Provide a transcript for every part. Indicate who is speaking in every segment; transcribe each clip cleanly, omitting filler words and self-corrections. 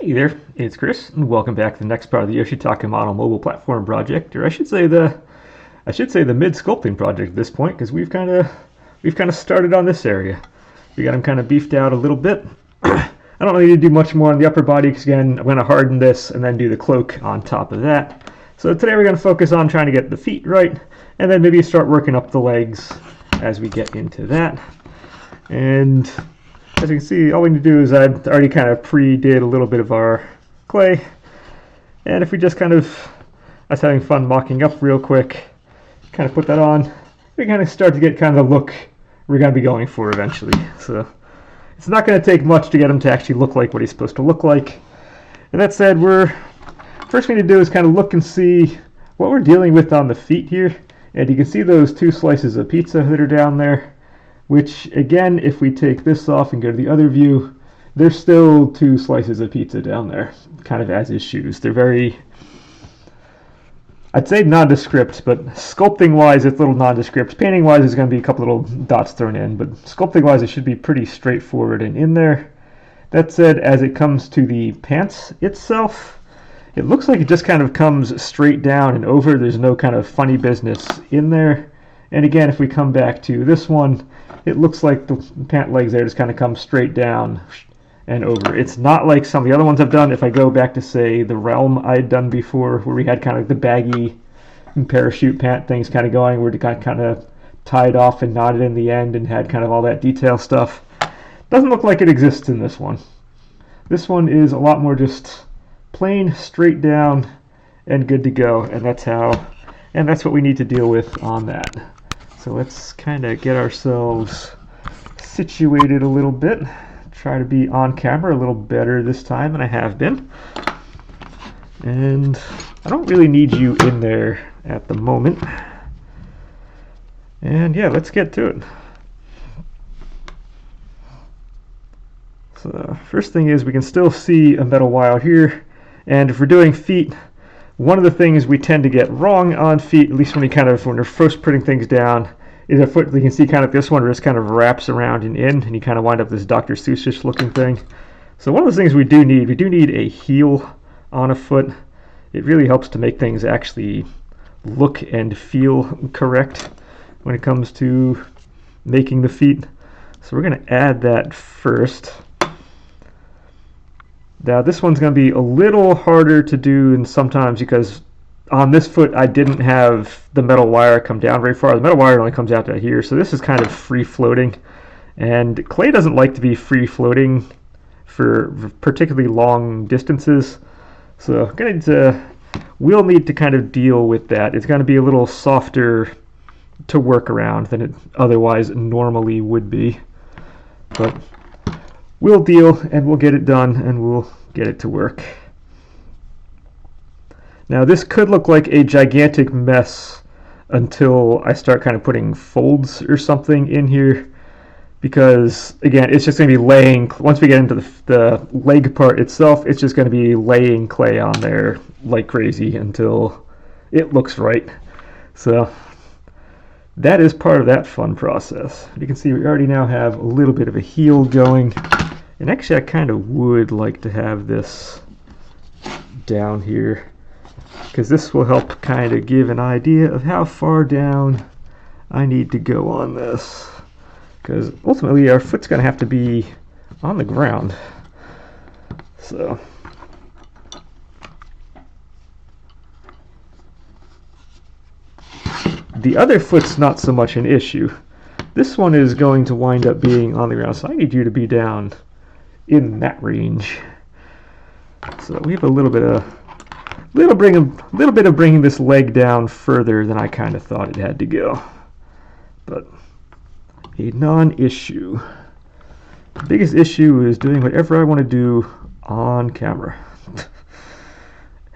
Speaker 1: Hey there, it's Chris, and welcome back to the next part of the Yoshitaka Model mobile platform project, or I should say the mid sculpting project at this point, because we've kind of started on this area. We got them kind of beefed out a little bit. I don't really need to do much more on the upper body, because again, I'm going to harden this and then do the cloak on top of that. So today we're going to focus on trying to get the feet right, and then maybe start working up the legs as we get into that. And as you can see, all we need to do is I've already kind of pre-did a little bit of our clay. And if we just I was having fun mocking up real quick, kind of put that on, we kind of start to get kind of the look we're going to be going for eventually. So it's not going to take much to get him to actually look like what he's supposed to look like. And that said, first we need to do is kind of look and see what we're dealing with on the feet here. And you can see those two slices of pizza that are down there. Which, again, if we take this off and go to the other view, there's still two slices of pizza down there, kind of as is shoes. They're very, I'd say nondescript, but sculpting-wise, it's a little nondescript. Painting-wise, there's going to be a couple little dots thrown in, but sculpting-wise, it should be pretty straightforward and in there. That said, as it comes to the pants itself, it looks like it just kind of comes straight down and over. There's no kind of funny business in there. And again, if we come back to this one, it looks like the pant legs there just kind of come straight down and over. It's not like some of the other ones I've done. If I go back to, say, the Realm I'd done before, where we had kind of the baggy parachute pant things kind of going, where it got kind of tied off and knotted in the end and had kind of all that detail stuff. Doesn't look like it exists in this one. This one is a lot more just plain, straight down, and good to go. And that's what we need to deal with on that. So let's kind of get ourselves situated a little bit. Try to be on camera a little better this time than I have been. And I don't really need you in there at the moment. And yeah, let's get to it. So first thing is we can still see a metal wire here. And if we're doing feet, one of the things we tend to get wrong on feet, at least when we're first putting things down, is a foot. You can see kind of this one where it kind of wraps around and in, and you kind of wind up this Dr. Seussish looking thing. So one of those things we do need a heel on a foot. It really helps to make things actually look and feel correct when it comes to making the feet. So we're going to add that first. Now this one's going to be a little harder to do than sometimes, because on this foot I didn't have the metal wire come down very far. The metal wire only comes out to here, so this is kind of free floating. And clay doesn't like to be free floating for particularly long distances. So we'll need to kind of deal with that. It's going to be a little softer to work around than it otherwise normally would be. But we'll deal, and we'll get it done, and we'll get it to work. Now this could look like a gigantic mess until I start kind of putting folds or something in here, because again, it's just going to be laying, once we get into the leg part itself, it's just going to be laying clay on there like crazy until it looks right. So that is part of that fun process. You can see we already now have a little bit of a heel going. And actually, I kind of would like to have this down here, because this will help kind of give an idea of how far down I need to go on this. Because ultimately, our foot's going to have to be on the ground. So the other foot's not so much an issue. This one is going to wind up being on the ground, so I need you to be down in that range. So we have a little bit of bringing this leg down further than I kind of thought it had to go, but a non-issue. The biggest issue is doing whatever I want to do on camera,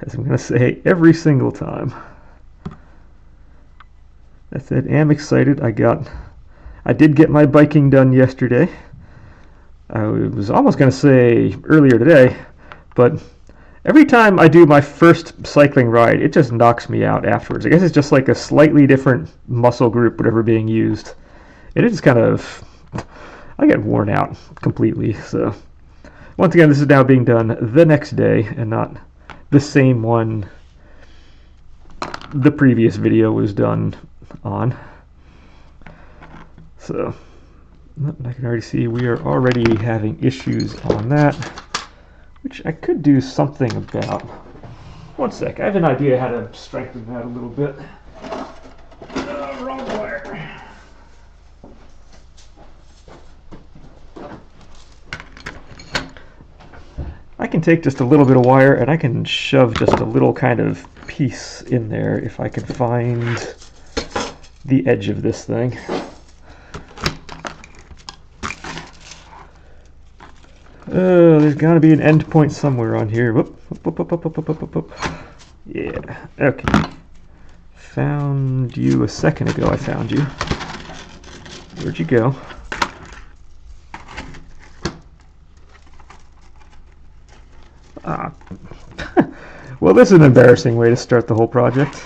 Speaker 1: as I'm going to say every single time. That said, I'm excited. I did get my biking done yesterday. I was almost going to say earlier today, but every time I do my first cycling ride, it just knocks me out afterwards. I guess it's just like a slightly different muscle group, whatever being used. And it just kind of, I get worn out completely. So Once again, this is now being done the next day and not the same one the previous video was done on. So I can already see we are already having issues on that, which I could do something about. One sec, I have an idea how to strengthen that a little bit. Wrong wire. I can take just a little bit of wire and I can shove just a little kind of piece in there if I can find the edge of this thing. There's got to be an end point somewhere on here. Whoop, whoop, whoop, whoop, whoop, whoop, whoop, whoop. Yeah, okay. Found you a second ago, I found you. Where'd you go? Ah. Well, this is an embarrassing way to start the whole project,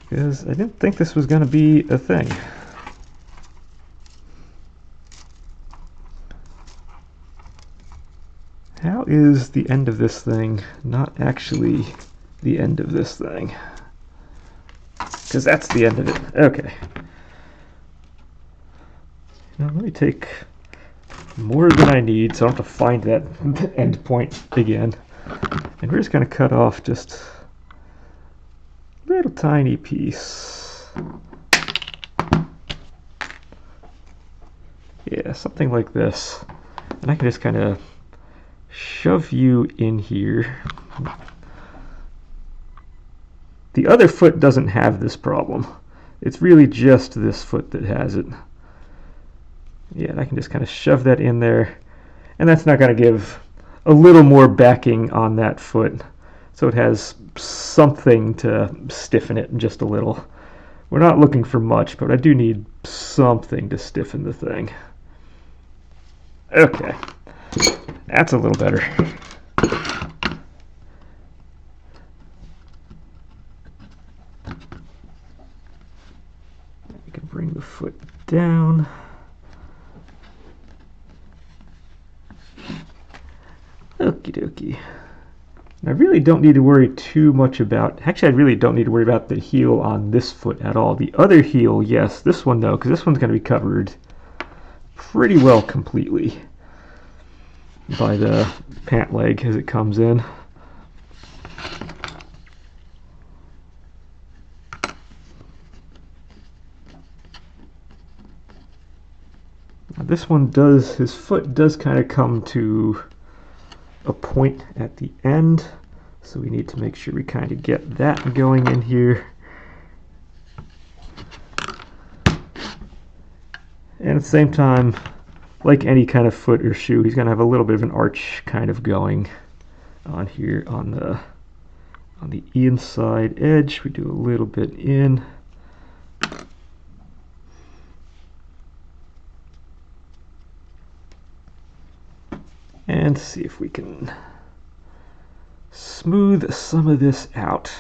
Speaker 1: because I didn't think this was going to be a thing. How is the end of this thing not actually the end of this thing? Because that's the end of it. Okay. Now let me take more than I need so I don't have to find that end point again. And we're just going to cut off just a little tiny piece. Yeah, something like this. And I can just kind of shove you in here. The other foot doesn't have this problem. It's really just this foot that has it. Yeah, and I can just kind of shove that in there, and that's not going to give a little more backing on that foot, so it has something to stiffen it just a little. We're not looking for much, but I do need something to stiffen the thing. Okay. That's a little better. You can bring the foot down. Okie dokie. I really don't need to worry too much about, actually I really don't need to worry about the heel on this foot at all. The other heel, yes. This one though, because this one's going to be covered pretty well completely by the pant leg as it comes in. Now this one does, his foot does kind of come to a point at the end, so we need to make sure we kind of get that going in here. And at the same time, like any kind of foot or shoe, he's going to have a little bit of an arch kind of going on here on the inside edge. We do a little bit in. And see if we can smooth some of this out.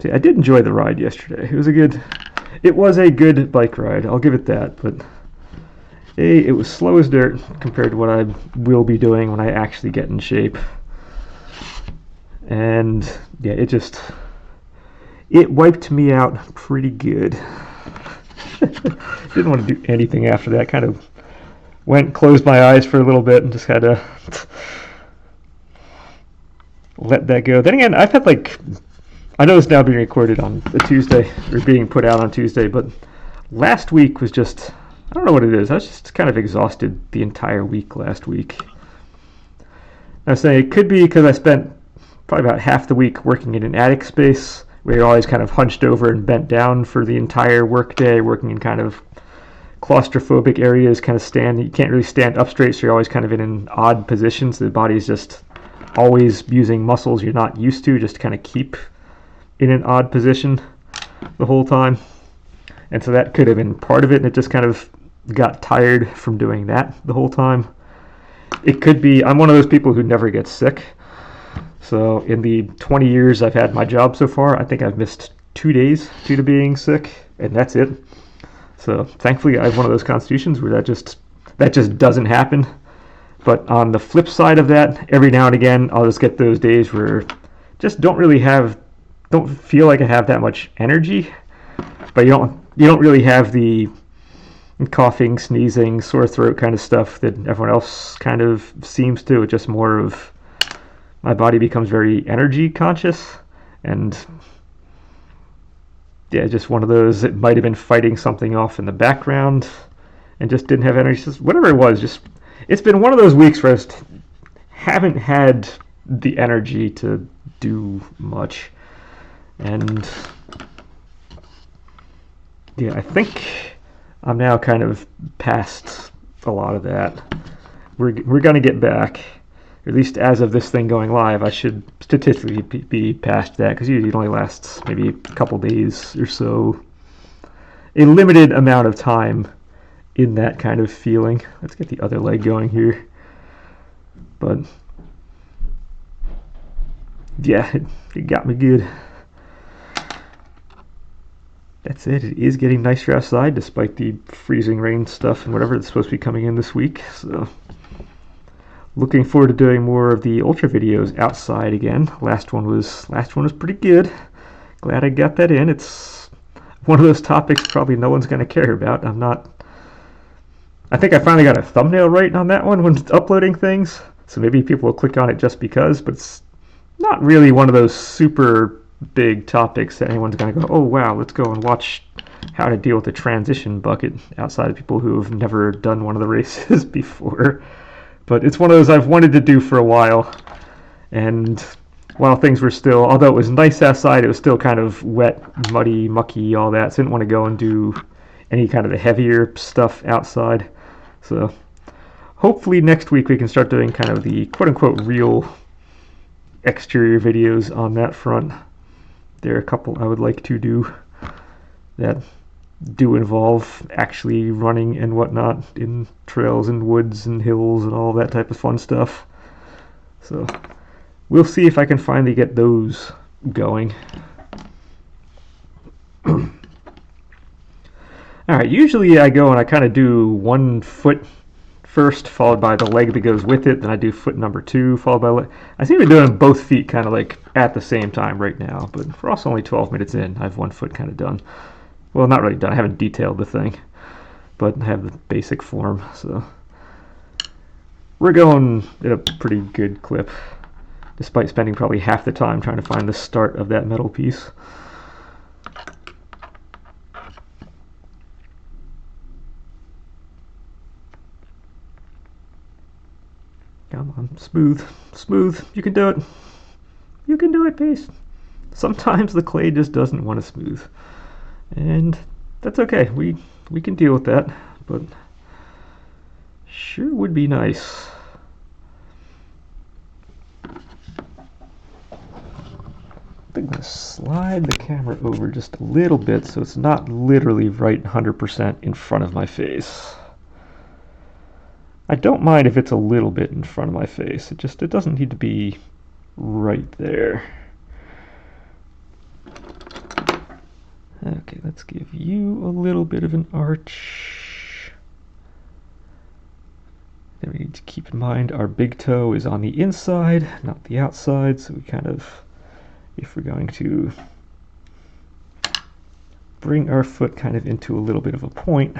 Speaker 1: See, I did enjoy the ride yesterday. It was a good bike ride, I'll give it that, but it was slow as dirt compared to what I will be doing when I actually get in shape. And yeah, it wiped me out pretty good. Didn't want to do anything after that. Kind of went, closed my eyes for a little bit and just had to let that go. Then again, I've had I know it's now being recorded on a Tuesday, or being put out on Tuesday, but last week was just, I don't know what it is. I was just kind of exhausted the entire week last week. I was saying it could be because I spent probably about half the week working in an attic space where you're always kind of hunched over and bent down for the entire work day, working in kind of claustrophobic areas, you can't really stand up straight, so you're always kind of in an odd position, so the body's just always using muscles you're not used to, just to kind of keep in an odd position the whole time. And so that could have been part of it, and it just kind of got tired from doing that the whole time. It could be, I'm one of those people who never gets sick. So in the 20 years I've had my job so far, I think I've missed 2 days due to being sick, and that's it. So thankfully I have one of those constitutions where that just doesn't happen. But on the flip side of that, every now and again I'll just get those days where just don't feel like I have that much energy. But you don't really have the coughing, sneezing, sore throat kind of stuff that everyone else kind of seems to. It's just more of my body becomes very energy conscious, and yeah, just one of those. It might have been fighting something off in the background and just didn't have energy. Just whatever it was, just it's been one of those weeks where I just haven't had the energy to do much. And yeah, I think I'm now kind of past a lot of that. We're going to get back, at least as of this thing going live. I should statistically be past that, because usually it only lasts maybe a couple days or so. A limited amount of time in that kind of feeling. Let's get the other leg going here. But yeah, it got me good. That's it. It is getting nicer outside despite the freezing rain stuff and whatever that's supposed to be coming in this week. So looking forward to doing more of the ultra videos outside again. Last one was pretty good. Glad I got that in. It's one of those topics probably no one's going to care about. I think I finally got a thumbnail right on that one when uploading things. So maybe people will click on it just because, but it's not really one of those super big topics that anyone's going to go, oh wow, let's go and watch how to deal with a transition bucket, outside of people who have never done one of the races before. But it's one of those I've wanted to do for a while, and while things were still, although it was nice outside, it was still kind of wet, muddy, mucky, all that, so I didn't want to go and do any kind of the heavier stuff outside. So hopefully next week we can start doing kind of the quote-unquote real exterior videos on that front. There are a couple I would like to do that do involve actually running and whatnot in trails and woods and hills and all that type of fun stuff. So we'll see if I can finally get those going. Alright, usually I go and I kind of do one foot first, followed by the leg that goes with it. Then I do foot number 2, followed by leg. I seem to be doing both feet kind of like at the same time right now, but we're also only 12 minutes in. I have one foot kind of done. Well, not really done. I haven't detailed the thing, but I have the basic form. So we're going at a pretty good clip, despite spending probably half the time trying to find the start of that metal piece. Come on, smooth, smooth. You can do it. You can do it, Pace. Sometimes the clay just doesn't want to smooth, and that's okay. We can deal with that, but sure would be nice. I'm going to slide the camera over just a little bit so it's not literally right 100% in front of my face. I don't mind if it's a little bit in front of my face. It doesn't need to be right there. Okay, let's give you a little bit of an arch. Then we need to keep in mind our big toe is on the inside, not the outside, so we kind of, if we're going to bring our foot kind of into a little bit of a point,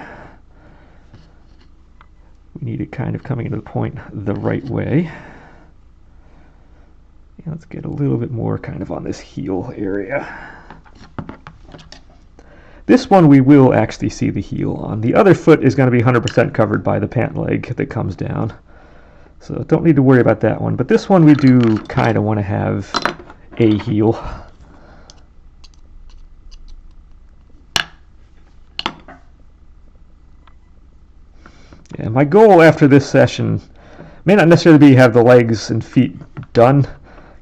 Speaker 1: we need it kind of coming into the point the right way. Yeah, let's get a little bit more kind of on this heel area. This one we will actually see the heel on. The other foot is going to be 100% covered by the pant leg that comes down. So don't need to worry about that one. But this one we do kind of want to have a heel. Yeah, my goal after this session may not necessarily be have the legs and feet done,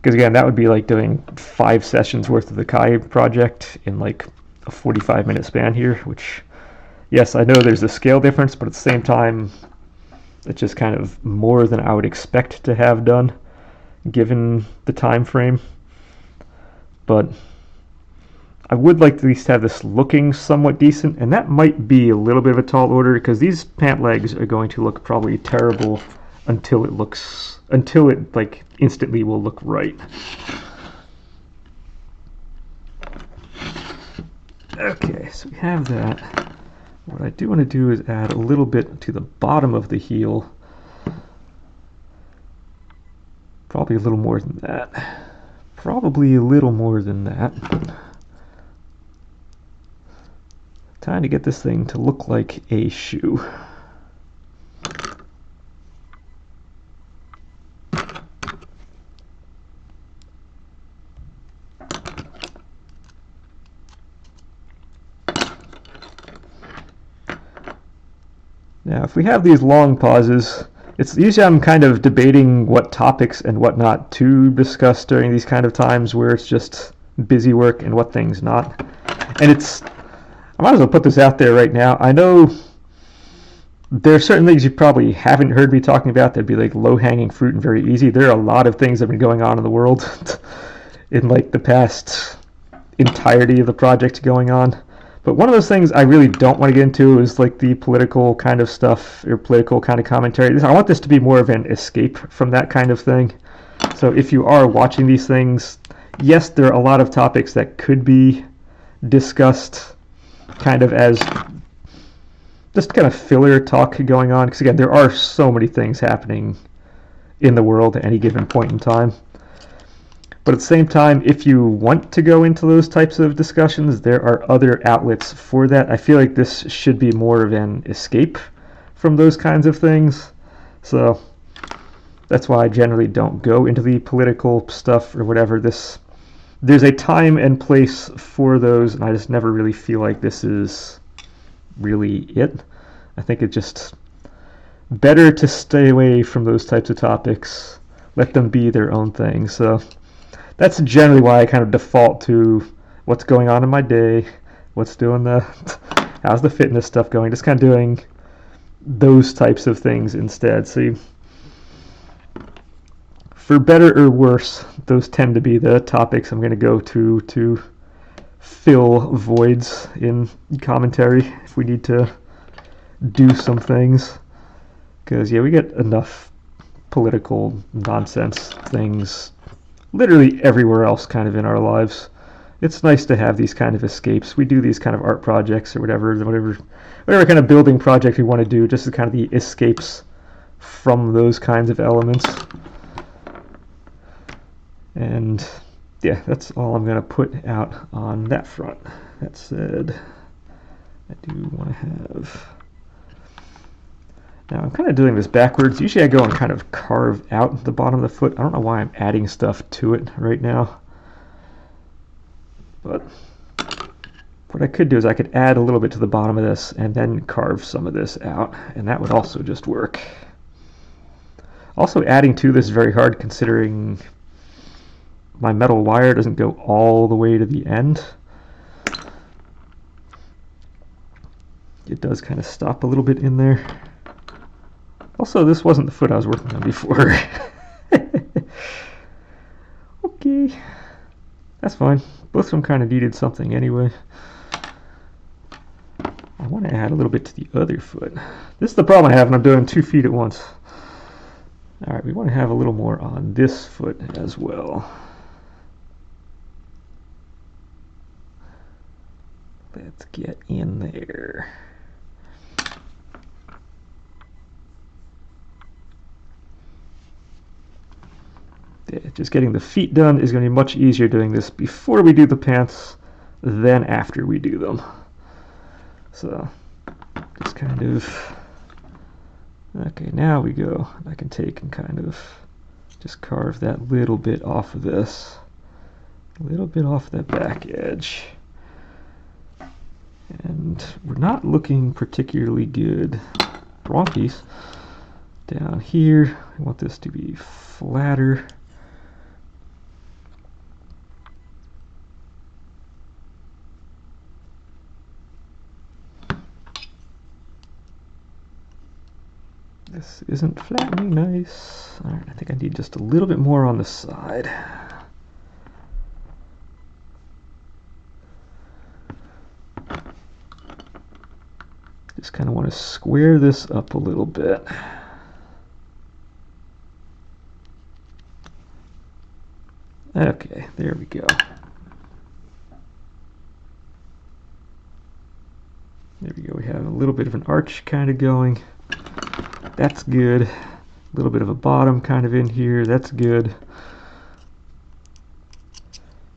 Speaker 1: because again, that would be like doing 5 sessions worth of the Kai project in like a 45-minute span here, which, yes, I know there's a scale difference, but at the same time, it's just kind of more than I would expect to have done, given the time frame. But I would like to at least have this looking somewhat decent, and that might be a little bit of a tall order because these pant legs are going to look probably terrible until it like instantly will look right. Okay, so we have that. What I do want to do is add a little bit to the bottom of the heel. Probably a little more than that. Probably a little more than that. Time to get this thing to look like a shoe. Now, if we have these long pauses, it's usually I'm kind of debating what topics and what not to discuss during these kind of times where it's just busy work and what things not. And I might as well put this out there right now. I know there are certain things you probably haven't heard me talking about that'd be like low-hanging fruit and very easy. There are a lot of things that have been going on in the world in like the past entirety of the project going on. But one of those things I really don't want to get into is like the political kind of stuff or political kind of commentary. I want this to be more of an escape from that kind of thing. So if you are watching these things, yes, there are a lot of topics that could be discussed kind of as just kind of filler talk going on. Because again, there are so many things happening in the world at any given point in time. But at the same time, if you want to go into those types of discussions, there are other outlets for that. I feel like this should be more of an escape from those kinds of things. So that's why I generally don't go into the political stuff or whatever. There's a time and place for those, and I just never really feel like this is really it. I think it's just better to stay away from those types of topics. Let them be their own thing. So that's generally why I kind of default to what's going on in my day, how's the fitness stuff going, just kind of doing those types of things instead. So for better or worse, those tend to be the topics I'm going to go to fill voids in commentary if we need to do some things. Because, yeah, we get enough political nonsense things literally everywhere else kind of in our lives. It's nice to have these kind of escapes. We do these kind of art projects or whatever kind of building project we want to do, just as kind of the escapes from those kinds of elements. And yeah, that's all I'm going to put out on that front. That said, I do want to have... Now I'm kind of doing this backwards. Usually I go and kind of carve out the bottom of the foot. I don't know why I'm adding stuff to it right now. But what I could do is I could add a little bit to the bottom of this and then carve some of this out, and that would also just work. Also, adding to this is very hard considering my metal wire doesn't go all the way to the end. It does kind of stop a little bit in there. Also, this wasn't the foot I was working on before. Okay, that's fine. Both of them kind of needed something anyway. I want to add a little bit to the other foot. This is the problem I have when I'm doing 2 feet at once. Alright, we want to have a little more on this foot as well. Let's get in there. Yeah, just getting the feet done is going to be much easier doing this before we do the pants than after we do them. So, just kind of... Okay, now we go. I can take and kind of just carve that little bit off of this. A little bit off that back edge. And we're not looking particularly good. Wrong piece. Down here, I want this to be flatter. This isn't flattening nice. Alright, I think I need just a little bit more on the side. kind of want to square this up a little bit. Okay, there we go. There we go. We have a little bit of an arch kind of going. That's good. A little bit of a bottom kind of in here. That's good.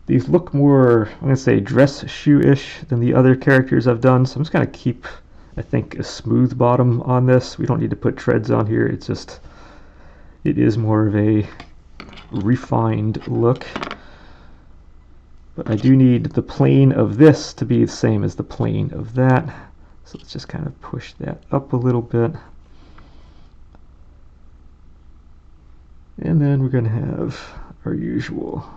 Speaker 1: These look more, I'm going to say, dress shoe-ish than the other characters I've done. So I'm just going to keep, I think, a smooth bottom on this. We don't need to put treads on here. It's just, it is more of a refined look. But I do need the plane of this to be the same as the plane of that. So let's just kind of push that up a little bit. And then we're going to have our usual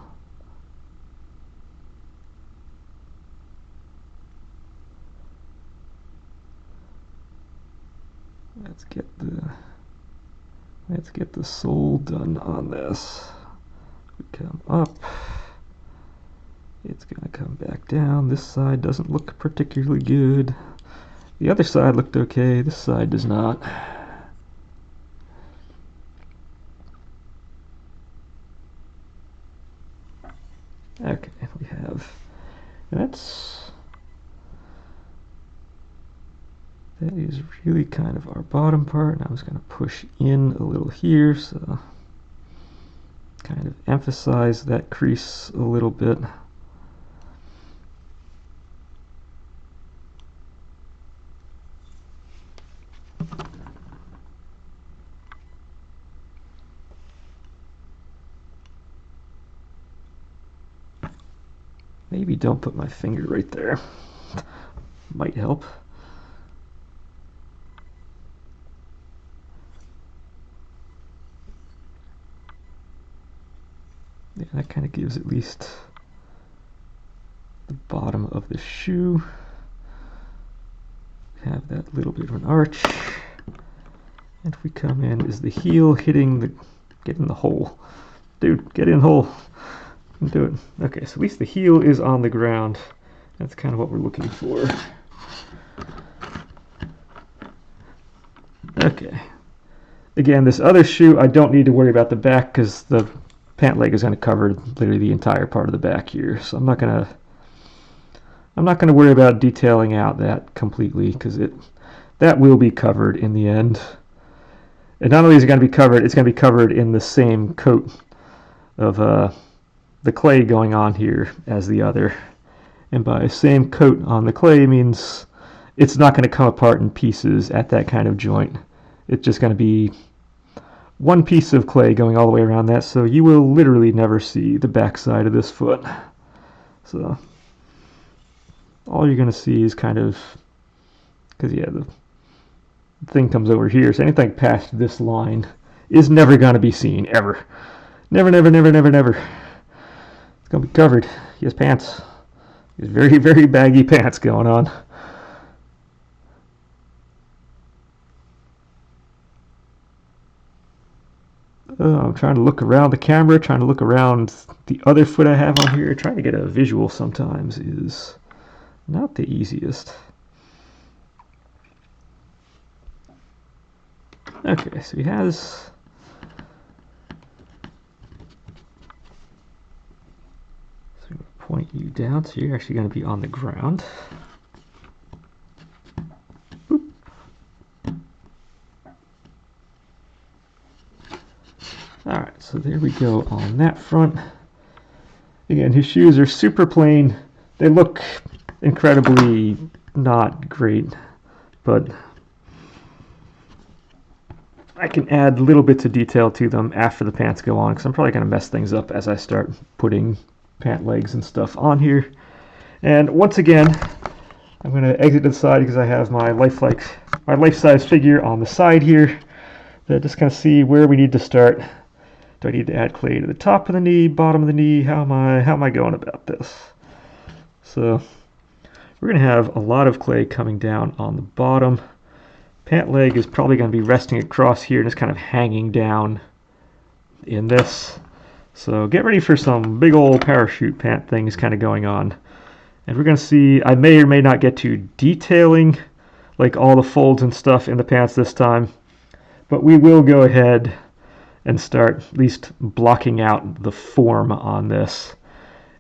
Speaker 1: let's get the sole done on this. We come up. It's going to come back down. This side doesn't look particularly good. The other side looked okay. This side does not. Okay, we have, that is really kind of our bottom part. Now I'm just going to push in a little here, so kind of emphasize that crease a little bit. Maybe don't put my finger right there. Might help. Yeah, that kind of gives at least the bottom of the shoe. Have that little bit of an arch. And if we come in, is the heel hitting the, get in the hole. Dude, get in the hole. Do it. Okay, so at least the heel is on the ground. That's kind of what we're looking for. Okay. Again, this other shoe, I don't need to worry about the back because the pant leg is going to cover literally the entire part of the back here. So I'm not going to worry about detailing out that completely because that will be covered in the end. And not only is it going to be covered, it's going to be covered in the same coat of the clay going on here as the other. And by same coat on the clay means it's not going to come apart in pieces at that kind of joint. It's just going to be one piece of clay going all the way around that, so you will literally never see the back side of this foot. So all you're going to see is kind of, because yeah, the thing comes over here, so anything past this line is never going to be seen, ever. Never, never, never, never, never. Gonna be covered. He has pants. He has very, very baggy pants going on. I'm trying to look around the camera, trying to look around the other foot I have on here. Trying to get a visual sometimes is not the easiest. Okay, so he has point you down, so you're actually going to be on the ground. Boop. Alright, so there we go on that front. Again, his shoes are super plain. They look incredibly not great, but I can add little bits of detail to them after the pants go on, because I'm probably going to mess things up as I start putting pant legs and stuff on here. And once again, I'm going to exit to the side because I have my life-size figure on the side here. Just kind of see where we need to start. Do I need to add clay to the top of the knee, bottom of the knee? How am I going about this? So we're going to have a lot of clay coming down on the bottom. Pant leg is probably going to be resting across here and just kind of hanging down in this. So get ready for some big old parachute pant things kind of going on. And we're going to see, I may or may not get to detailing like all the folds and stuff in the pants this time, but we will go ahead and start at least blocking out the form on this.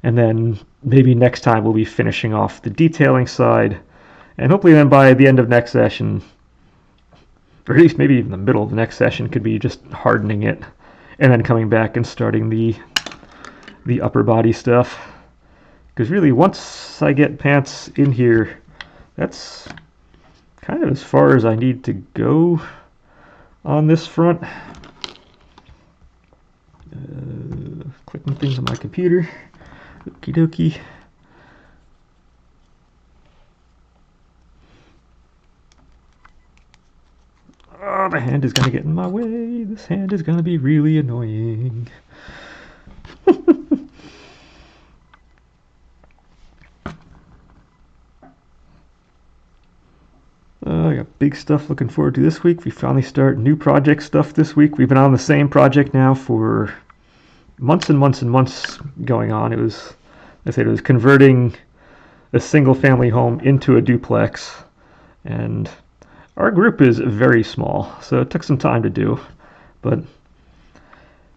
Speaker 1: And then maybe next time we'll be finishing off the detailing side, and hopefully then by the end of next session, or at least maybe even the middle of the next session, could be just hardening it and then coming back and starting the upper body stuff. Because really, once I get pants in here, that's kind of as far as I need to go on this front. Clicking things on my computer. Okie dokie. Oh, the hand is going to get in my way. This hand is going to be really annoying. I got big stuff looking forward to this week. We finally start new project stuff this week. We've been on the same project now for months and months and months going on. It was converting a single family home into a duplex, and our group is very small, so it took some time to do, but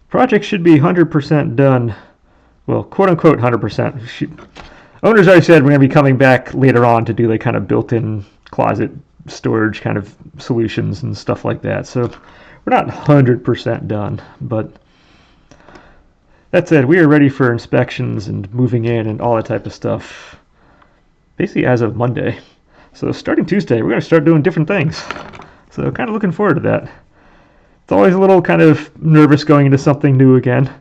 Speaker 1: project should be 100% done. Well, quote unquote 100%. Owners already said we're going to be coming back later on to do like kind of built-in closet storage kind of solutions and stuff like that. So we're not 100% done, but that said, we are ready for inspections and moving in and all that type of stuff basically as of Monday. So starting Tuesday, we're going to start doing different things. So kind of looking forward to that. It's always a little kind of nervous going into something new again.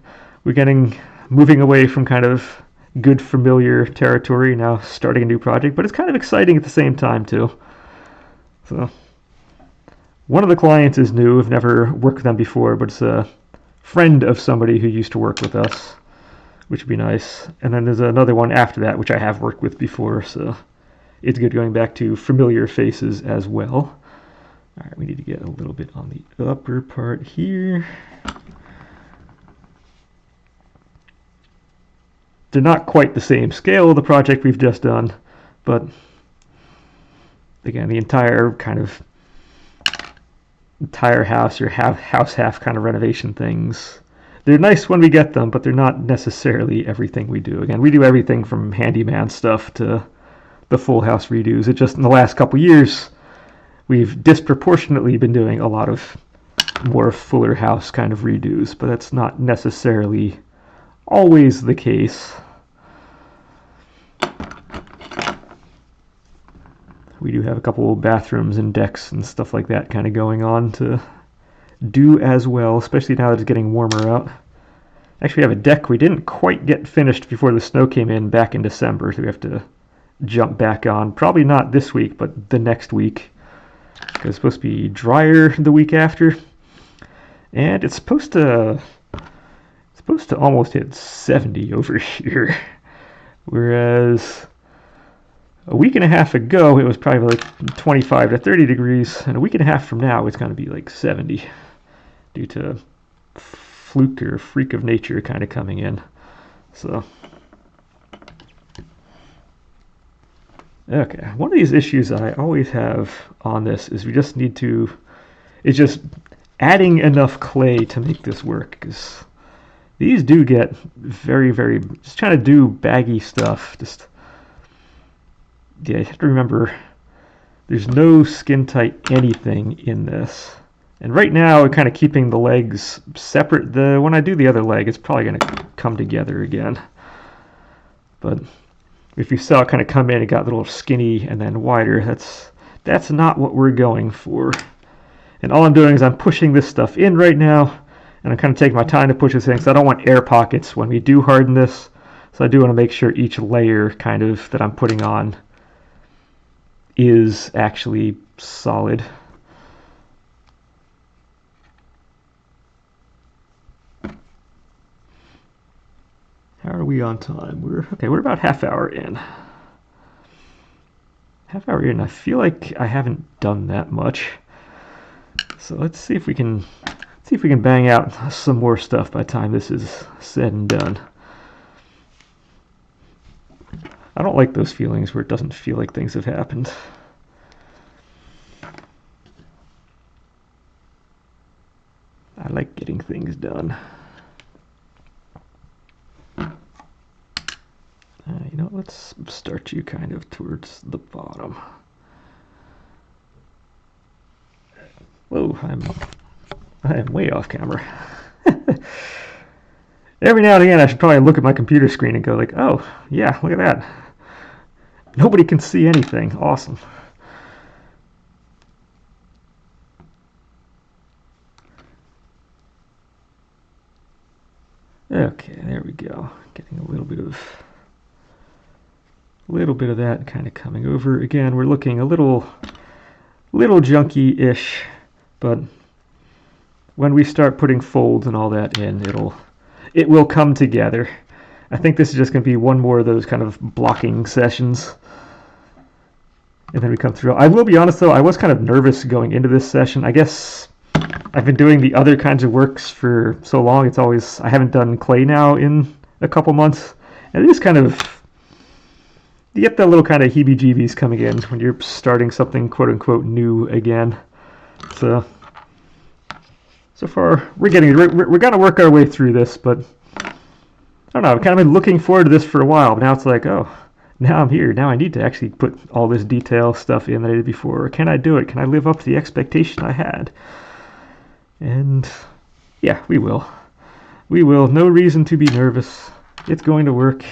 Speaker 1: We're moving away from kind of good familiar territory, now starting a new project, but it's kind of exciting at the same time too. So one of the clients is new. I've never worked with them before, but it's a friend of somebody who used to work with us, which would be nice. And then there's another one after that, which I have worked with before, so it's good going back to familiar faces as well. All right, we need to get a little bit on the upper part here. They're not quite the same scale of the project we've just done, but again, the entire house or house half kind of renovation things. They're nice when we get them, but they're not necessarily everything we do. Again, we do everything from handyman stuff to the full house redos. It just in the last couple years, we've disproportionately been doing a lot of more fuller house kind of redos, but that's not necessarily always the case. We do have a couple bathrooms and decks and stuff like that kind of going on to do as well, especially now that it's getting warmer out. Actually, we have a deck we didn't quite get finished before the snow came in back in December, so we have to jump back on. Probably not this week, but the next week, because it's supposed to be drier the week after, and it's supposed to almost hit 70 over here, whereas a week and a half ago it was probably like 25 to 30 degrees, and a week and a half from now it's going to be like 70 due to fluke or freak of nature kind of coming in. So okay, one of these issues I always have on this is it's just adding enough clay to make this work, because these do get very, very, just trying to do baggy stuff. Yeah, you have to remember there's no skin tight anything in this. And right now, we're kind of keeping the legs separate. When I do the other leg, it's probably going to come together again. But if you saw it kind of come in, it got a little skinny and then wider. That's not what we're going for. And all I'm doing is I'm pushing this stuff in right now, and I'm kind of taking my time to push this in because I don't want air pockets when we do harden this. So I do want to make sure each layer kind of that I'm putting on is actually solid. How are we on time? We're about half hour in. Half hour in. I feel like I haven't done that much. So let's see if we can bang out some more stuff by the time this is said and done. I don't like those feelings where it doesn't feel like things have happened. I like getting things done. You know, let's start you kind of towards the bottom. Whoa, I am way off camera. Every now and again, I should probably look at my computer screen and go like, oh, yeah, look at that. Nobody can see anything. Awesome. Okay, there we go. Getting a little bit of that kind of coming over. Again, we're looking a little junky-ish, but when we start putting folds and all that in, it will come together. I think this is just going to be one more of those kind of blocking sessions. And then we come through. I will be honest though, I was kind of nervous going into this session. I guess I've been doing the other kinds of works for so long. I haven't done clay now in a couple months. And it is kind of, you get that little kind of heebie-jeebies coming in when you're starting something quote-unquote new again. So far we're going to work our way through this, but I don't know, I've kind of been looking forward to this for a while, but now it's like, oh, now I'm here. Now I need to actually put all this detail stuff in that I did before. Can I do it? Can I live up to the expectation I had? And yeah, we will. We will. No reason to be nervous. It's going to work.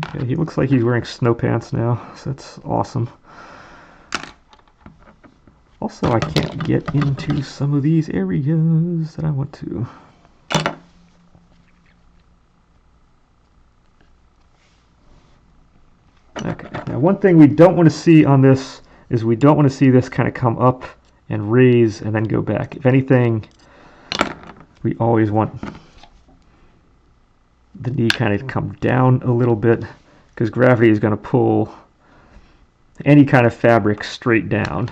Speaker 1: Okay, he looks like he's wearing snow pants now, so that's awesome. Also, I can't get into some of these areas that I want to. Okay, now one thing we don't want to see on this is we don't want to see this kind of come up and raise and then go back. If anything, we always want the knee kind of come down a little bit because gravity is going to pull any kind of fabric straight down.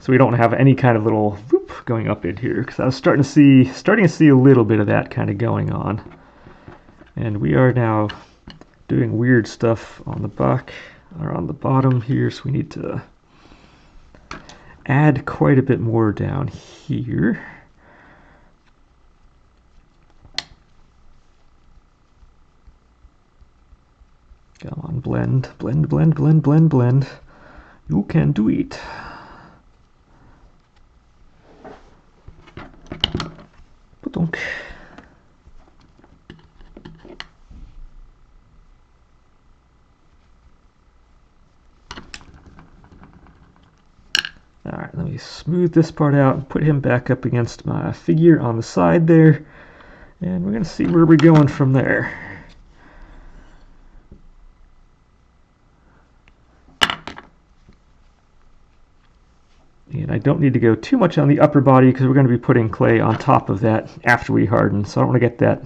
Speaker 1: So we don't have any kind of little whoop going up in here because I was starting to see a little bit of that kind of going on. And we are now doing weird stuff on the back or on the bottom here, so we need to add quite a bit more down here. Come on, blend, blend, blend, blend, blend, blend. You can do it. Ba-dunk. Alright, let me smooth this part out and put him back up against my figure on the side there. And we're going to see where we're going from there. And I don't need to go too much on the upper body because we're going to be putting clay on top of that after we harden. So I don't want to get that.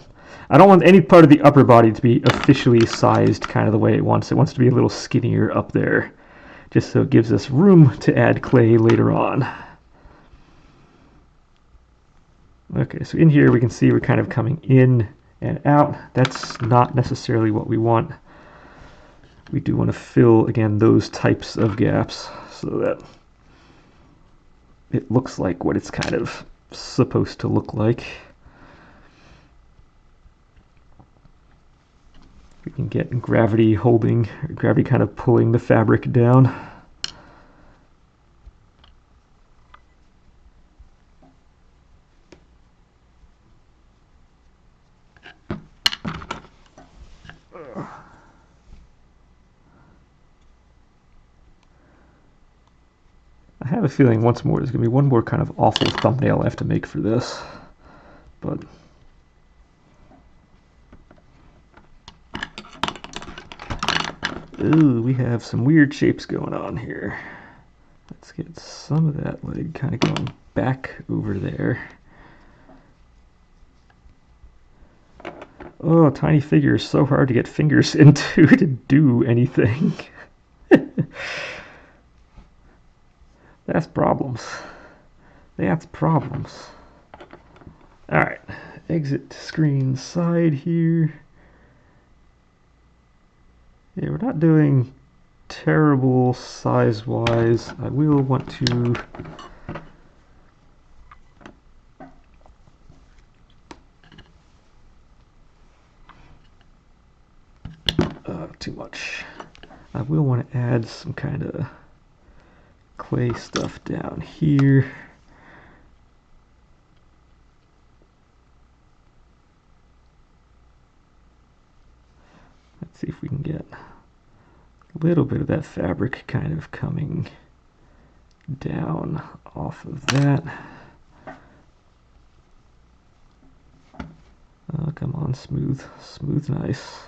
Speaker 1: I don't want any part of the upper body to be officially sized kind of the way it wants. It wants to be a little skinnier up there, just so it gives us room to add clay later on. Okay, so in here we can see we're kind of coming in and out. That's not necessarily what we want. We do want to fill, again, those types of gaps so that it looks like what it's kind of supposed to look like. We can get gravity kind of pulling the fabric down. I have a feeling once more there's going to be one more kind of awful thumbnail I have to make for this, but ooh, we have some weird shapes going on here. Let's get some of that leg kind of going back over there. Oh, tiny figure is so hard to get fingers into to do anything. That's problems. That's problems. Alright, exit screen side here. Yeah, we're not doing terrible size-wise. I will want to too much. I will want to add some kind of clay stuff down here. Let's see if we can get a little bit of that fabric kind of coming down off of that. Oh, come on, smooth, smooth, nice.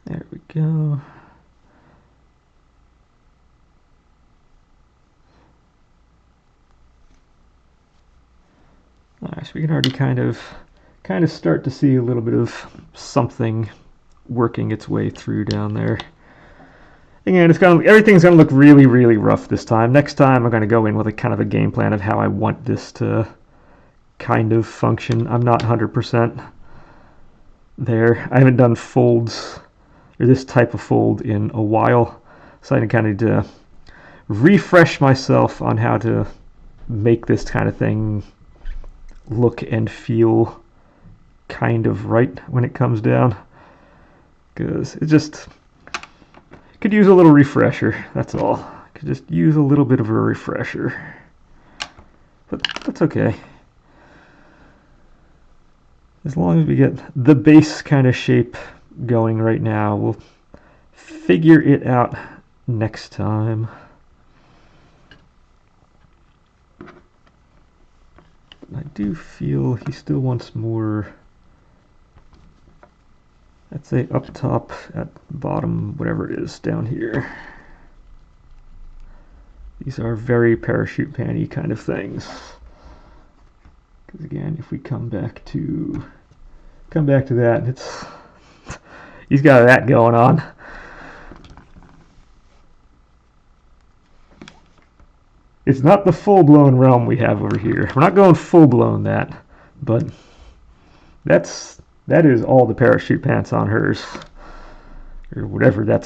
Speaker 1: There we go. All right, so we can already kind of start to see a little bit of something working its way through down there. Again, everything's gonna look really, really rough this time. Next time, I'm gonna go in with a kind of a game plan of how I want this to kind of function. I'm not 100% there. I haven't done folds or this type of fold in a while, so I kind of need to refresh myself on how to make this kind of thing look and feel kind of right when it comes down, because it just could use a little refresher. That's all. Could just use a little bit of a refresher, but that's okay. As long as we get the base kind of shape going right now, we'll figure it out next time. I do feel he still wants more, let's say up top, at bottom, whatever it is down here. These are very parachute panty kind of things. Because again, if we come back to that, it's he's got that going on. It's not the full-blown realm we have over here. We're not going full-blown that, but that is all the parachute pants on hers, or whatever that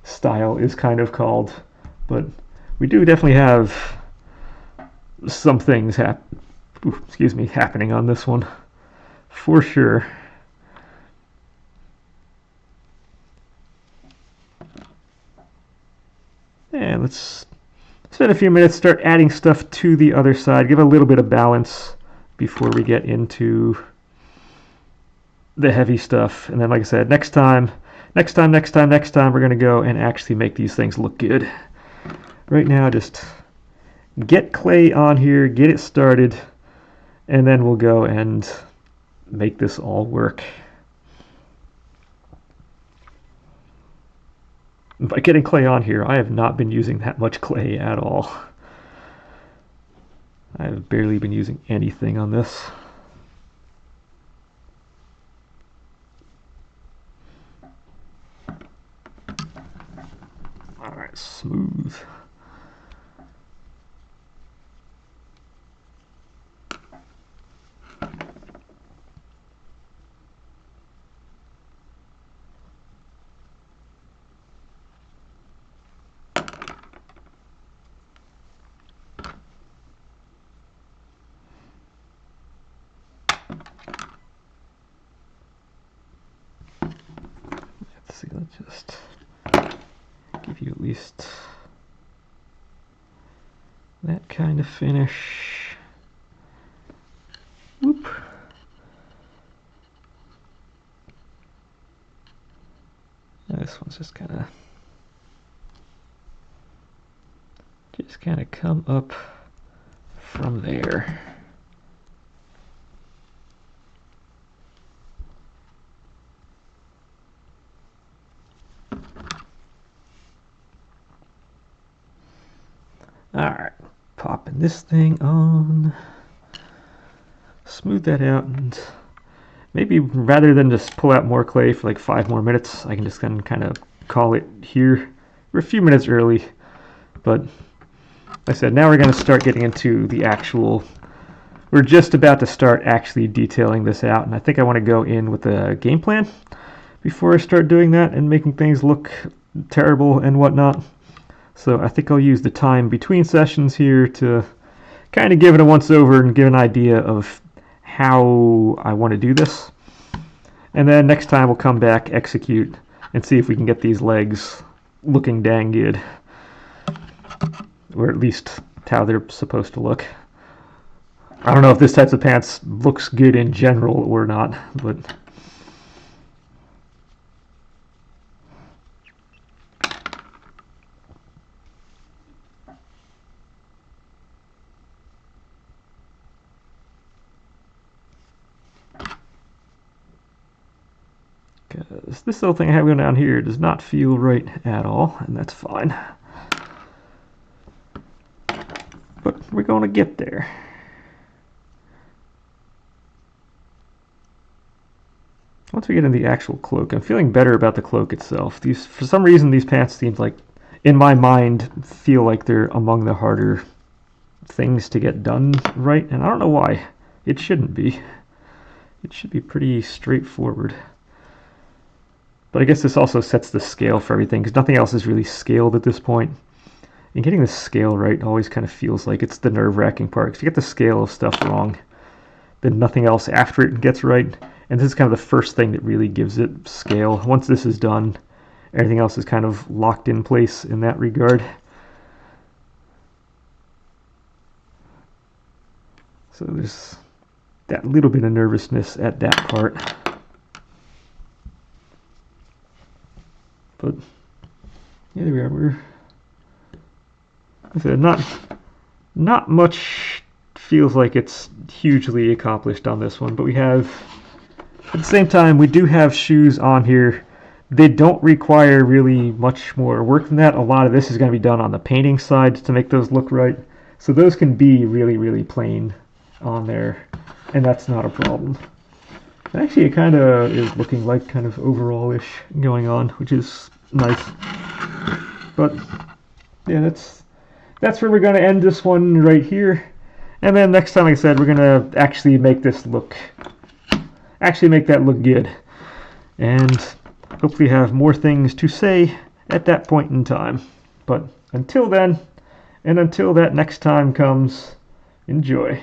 Speaker 1: style is kind of called. But we do definitely have some things happening on this one, for sure. And let's spend a few minutes, start adding stuff to the other side, give a little bit of balance before we get into the heavy stuff. And then, like I said, next time, we're going to go and actually make these things look good. Right now, just get clay on here, get it started, and then we'll go and make this all work. By getting clay on here, I have not been using that much clay at all. I have barely been using anything on this. All right, smooth. See, let's just give you at least that kind of finish. Whoop. This one's just kind of come up from there. Alright, popping this thing on, smooth that out, and maybe rather than just pull out more clay for like 5 more minutes, I can just kind of call it here. We're a few minutes early, but like I said, now we're going to start getting into the actual, we're just about to start actually detailing this out, and I think I want to go in with a game plan before I start doing that and making things look terrible and whatnot. So I think I'll use the time between sessions here to kind of give it a once over and give an idea of how I want to do this. And then next time we'll come back, execute, and see if we can get these legs looking dang good. Or at least how they're supposed to look. I don't know if this type of pants looks good in general or not, but because this little thing I have going down here does not feel right at all, and that's fine. But we're going to get there. Once we get into the actual cloak, I'm feeling better about the cloak itself. For some reason, these pants seem like, in my mind, feel like they're among the harder things to get done right, and I don't know why. It shouldn't be. It should be pretty straightforward. But I guess this also sets the scale for everything, because nothing else is really scaled at this point. And getting the scale right always kind of feels like it's the nerve-wracking part. If you get the scale of stuff wrong, then nothing else after it gets right. And this is kind of the first thing that really gives it scale. Once this is done, everything else is kind of locked in place in that regard. So there's that little bit of nervousness at that part. But yeah, there we are. I said not much feels like it's hugely accomplished on this one, but we have, at the same time, we do have shoes on here. They don't require really much more work than that. A lot of this is going to be done on the painting side to make those look right. So those can be really, really plain on there, and that's not a problem. Actually, it kind of is looking like kind of overall-ish going on, which is nice. But yeah, that's where we're going to end this one right here. And then next time, like I said, we're going to actually make this look, make that look good. And hopefully have more things to say at that point in time. But until then, and until that next time comes, enjoy.